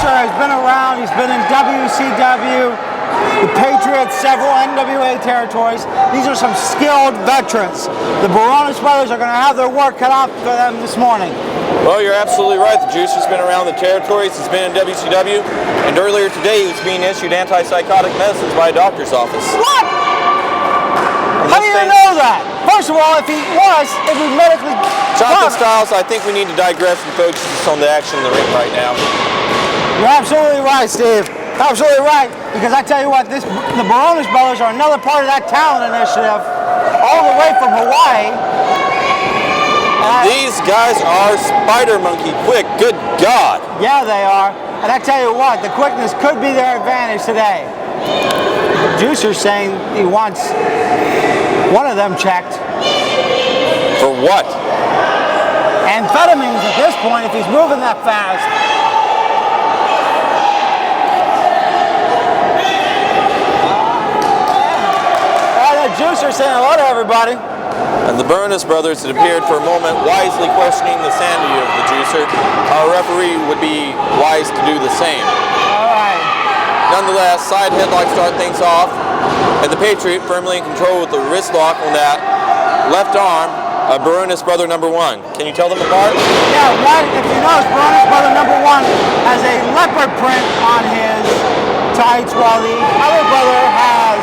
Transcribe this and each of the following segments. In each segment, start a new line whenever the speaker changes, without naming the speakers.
Juicer has been around. He's been in WCW, the Patriot, several NWA territories. These are some skilled veterans. The Baronis brothers are going to have their work cut out for them this morning.
Well, you're absolutely right. The Juicer's been around the territories. He's been in WCW. And earlier today, he was being issued antipsychotic medicines by a doctor's office.
What? How do you know that? First of all, if he was, it would medically...
Jonathan Styles, I think we need to digress and focus just on the action in the ring right now.
You're absolutely right, Steve. Absolutely right. Because I tell you what, the Baronis brothers are another part of that talent initiative, all the way from Hawaii.
These guys are spider monkey quick. Good God.
Yeah, they are. And I tell you what, the quickness could be their advantage today. Juicer's saying he wants one of them checked.
For what?
Amphetamines at this point, if he's moving that fast. The Juicer's saying hello to everybody.
And the Baronis brothers, it appeared for a moment, wisely questioning the sanity of the Juicer. Our referee would be wise to do the same.
All right.
Nonetheless, side headlock start things off, and the Patriot firmly in control with the wrist lock on that left arm of Baronis brother number one. Can you tell them apart?
Yeah, one, if you notice, Baronis brother number one has a leopard print on his tights, while the other brother has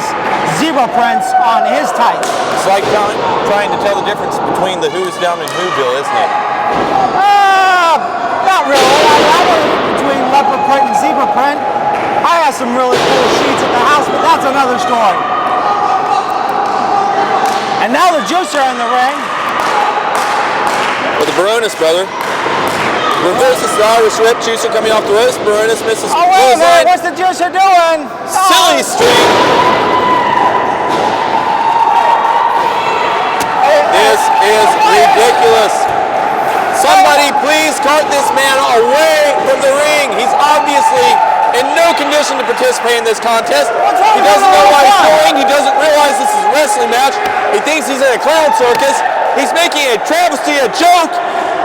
zebra prints on his tights.
It's like trying to tell the difference between the Who's down in Whoville, isn't it?
Not really. I know between leopard print and zebra print. I have some really cool sheets at the house, but that's another story. And now the Juicer in the ring.
With the Baronis brother. Reverses the Irish whip. Juicer coming off the ropes. Baronis misses.
Oh, wait a minute. What's the Juicer doing?
Silly string. This is ridiculous. Somebody please cart this man away from the ring. He's obviously in no condition to participate in this contest. He doesn't know why he's going. He doesn't realize this is a wrestling match. He thinks he's in a clown circus. He's making a travesty, a joke,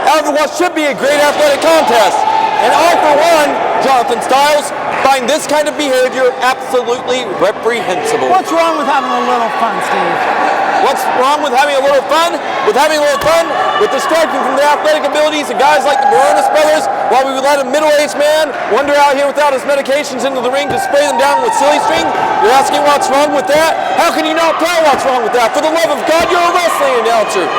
out of what should be a great athletic contest. And I, for one, Jonathan Styles, find this kind of behavior absolutely reprehensible.
What's wrong with having a little fun, Steve?
What's wrong with having a little fun? With having a little fun? With distracting from the athletic abilities of guys like the Baronis brothers, while we would let a middle-aged man wander out here without his medications into the ring to spray them down with silly string? You're asking what's wrong with that? How can you not tell what's wrong with that? For the love of God, you're a wrestling announcer.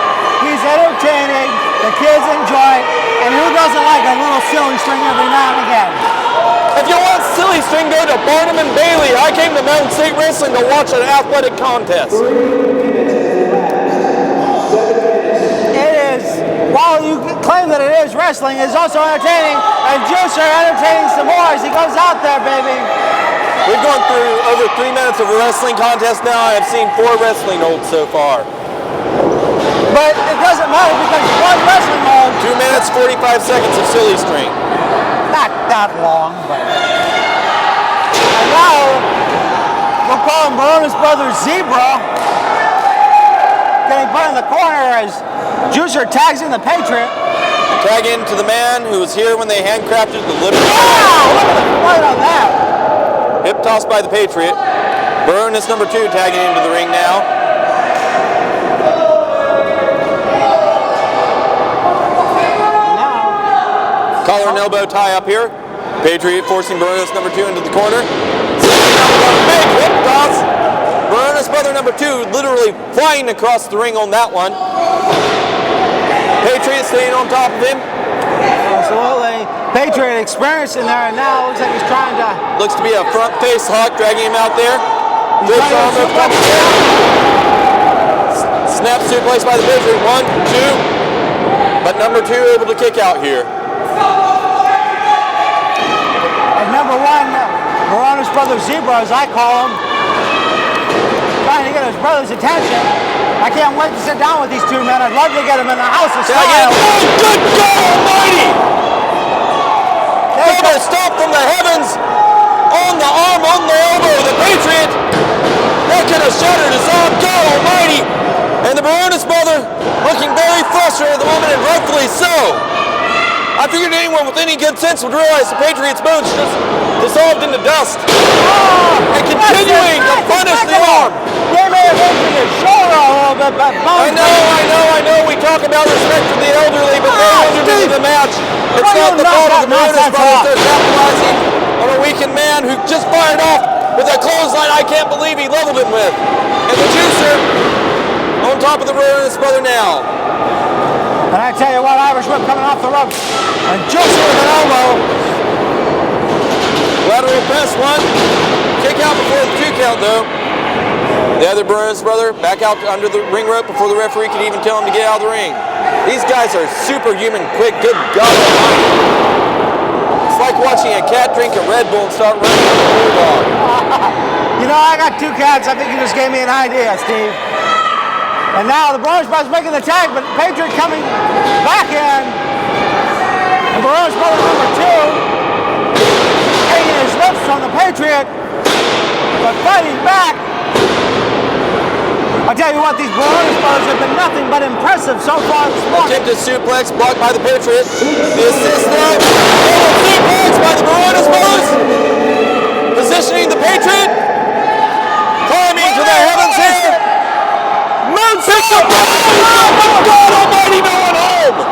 He's entertaining, the kids enjoy it, and who doesn't like a little silly string every now and again?
If you want silly string, go to Barnum and Bailey. I came to Mountain State Wrestling to watch an athletic contest.
While you claim that it is wrestling, it's also entertaining, and Juicer entertaining some more as he goes out there, baby.
We've gone through over 3 minutes of a wrestling contest now. I have seen 4 wrestling holds so far.
But it doesn't matter because one wrestling hold...
2 minutes, 45 seconds of silly string.
Not that long, but... And now, we'll call him Baronis Brothers Zebra. Getting put in the corner as Juicer tags in the Patriot.
Tag in to the man who was here when they handcrafted the Liberty.
Wow! Look at the fight on that.
Hip toss by the Patriot. Baronis number 2 tagging into the ring now. Collar and elbow tie up here. Patriot forcing Baronis number 2 into the corner. Big hip toss. Baronis brother number 2 literally flying across the ring on that one. Patriot staying on top of him.
Absolutely. Patriot experience in there, and now looks like he's trying to...
Looks to be a front face hawk dragging him out there. Good arm over top of the head. Snap suplex by the Patriot. 1, 2. But number 2 able to kick out here.
And number 1, Baronis Brothers Zebra, as I call him, trying to get his brother's attention. I can't wait to sit down with these 2 men. I'd love to get them in the house of style.
Oh, good God almighty! Double stomp from the heavens on the arm, on the elbow. The Patriot, that could have shattered his arm. God almighty! And the Baronis brother looking very frustrated at the moment, and rightfully so. I figured anyone with any good sense would realize the Patriots' moves just dissolved into dust. And continuing to punish the arm.
They may have injured his shoulder a little bit, but
I know. We talk about respect for the elderly, but they injured into the match. It's not the fault of the Baronis brothers. They're capitalizing on a weakened man who just fired off with a clothesline I can't believe he leveled him with. And the juicer on top of the Baronis brother now.
And I tell you what, Irish whip coming off the ropes. And juicer with an elbow.
Lateral press one. Kick out before the 2 count though. The other Baronis brother back out under the ring rope before the referee could even tell him to get out of the ring. These guys are superhuman quick. Good God almighty. It's like watching a cat drink a Red Bull and start running like a bulldog.
You know, I got 2 cats. I think you just gave me an idea, Steve. And now the Baronis brothers making the tag, but Patriot coming back in. The Baronis brother number 2 taking his lips on the Patriot, but fighting back. I tell you what, these Baronis brothers have been nothing but impressive so far this morning.
Attempted suplex blocked by the Patriot. The assist now. Suplex by the Baronis brothers. Positioning the Patriot. Climbing to the heavens here. Moonsault! Oh, God almighty, no one home!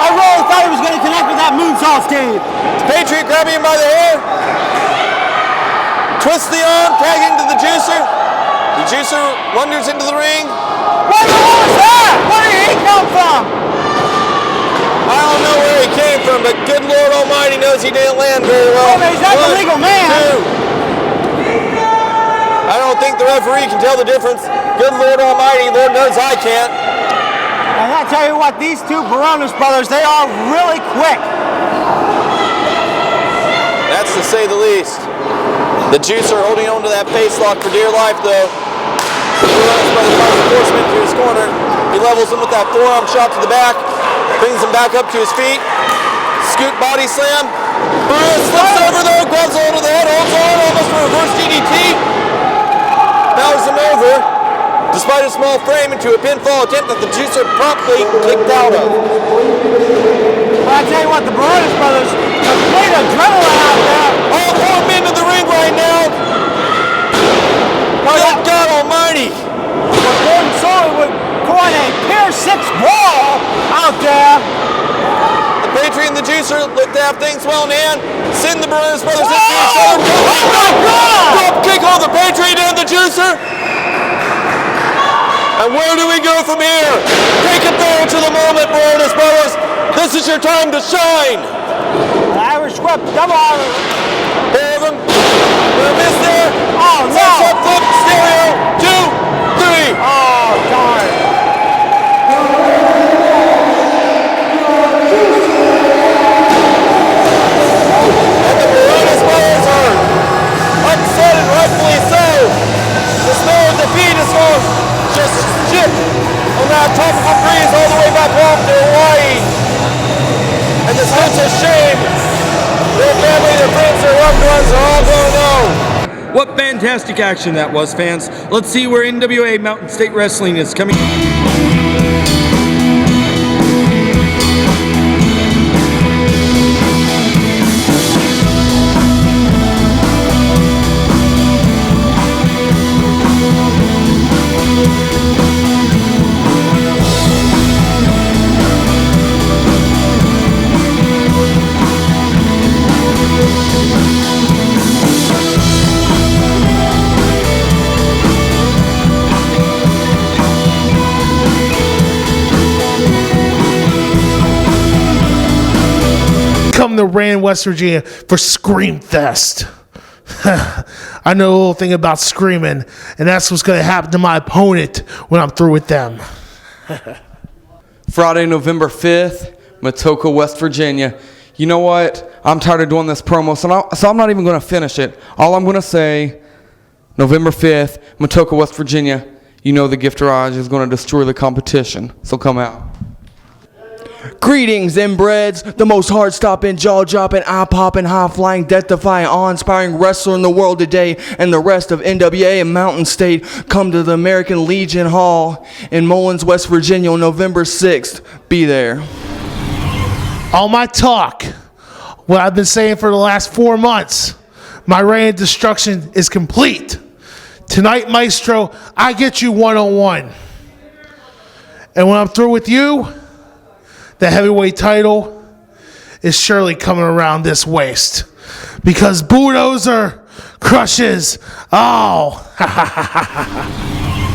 I really thought he was going to connect with that moonsault, Steve.
Patriot grabbing him by the hair. Twists the arm, tagging to the juicer. The juicer wanders into the ring.
What was that? Where did he come from?
I don't know where he came from, but good Lord Almighty knows he didn't land very well.
Oh, he's not the legal man.
2. I don't think the referee can tell the difference. Good Lord Almighty, Lord knows I can't.
And I tell you what, these 2 Baronis brothers, they are really quick.
That's to say the least. The juicer holding on to that face lock for dear life, though. The Baronis brother tries to force him into his corner. He levels him with that forearm shot to the back. Brings him back up to his feet. Scoot body slam. Baronis slips over though, grabs hold of the head, holds on, almost a reverse DDT. Powers him over, despite a small frame, into a pinfall attempt that the juicer promptly kicked out of.
But I tell you what, the Baronis brothers, complete adrenaline out there.
All 4 men in the ring right now. Good God Almighty.
We're going solely with going a Pier 6 wall out there.
The Patriot and the juicer look to have things well in hand. Send the Baronis brothers into each other.
Oh my God!
Drop kick on the Patriot and the juicer. And where do we go from here? Take advantage of the moment, Baronis brothers. This is your time to shine.
The Irish whip, double arm.
Pair of them. We're missed there.
Oh no!
Sunset flip, stereo, 2, 3.
Oh darn!
And the Baronis brothers are upset, and rightfully so. The smell of defeat is going just shit on that tropical breeze all the way back home to Hawaii. And the sense of shame their family, their friends, their loved ones are all going to know.
What fantastic action that was, fans. Let's see where NWA Mountain State Wrestling is coming.
Come to Rand, West Virginia for Scream Fest. I know a little thing about screaming, and that's what's going to happen to my opponent when I'm through with them.
Friday, November 5th, Matoka, West Virginia. You know what? I'm tired of doing this promo, so I'm not even going to finish it. All I'm going to say, November 5th, Matoka, West Virginia. You know the Gift Garage is going to destroy the competition, so come out. Greetings, inbreds, the most heart-stopping, jaw-dropping, eye-popping, high-flying, death-defying, awe-inspiring wrestler in the world today, and the rest of NWA and Mountain State come to the American Legion Hall in Mullins, West Virginia on November 6th. Be there.
All my talk, what I've been saying for the last 4 months, my reign of destruction is complete. Tonight, Maestro, I get you one-on-one. And when I'm through with you, the heavyweight title is surely coming around this waist. Because Bulldozer crushes all.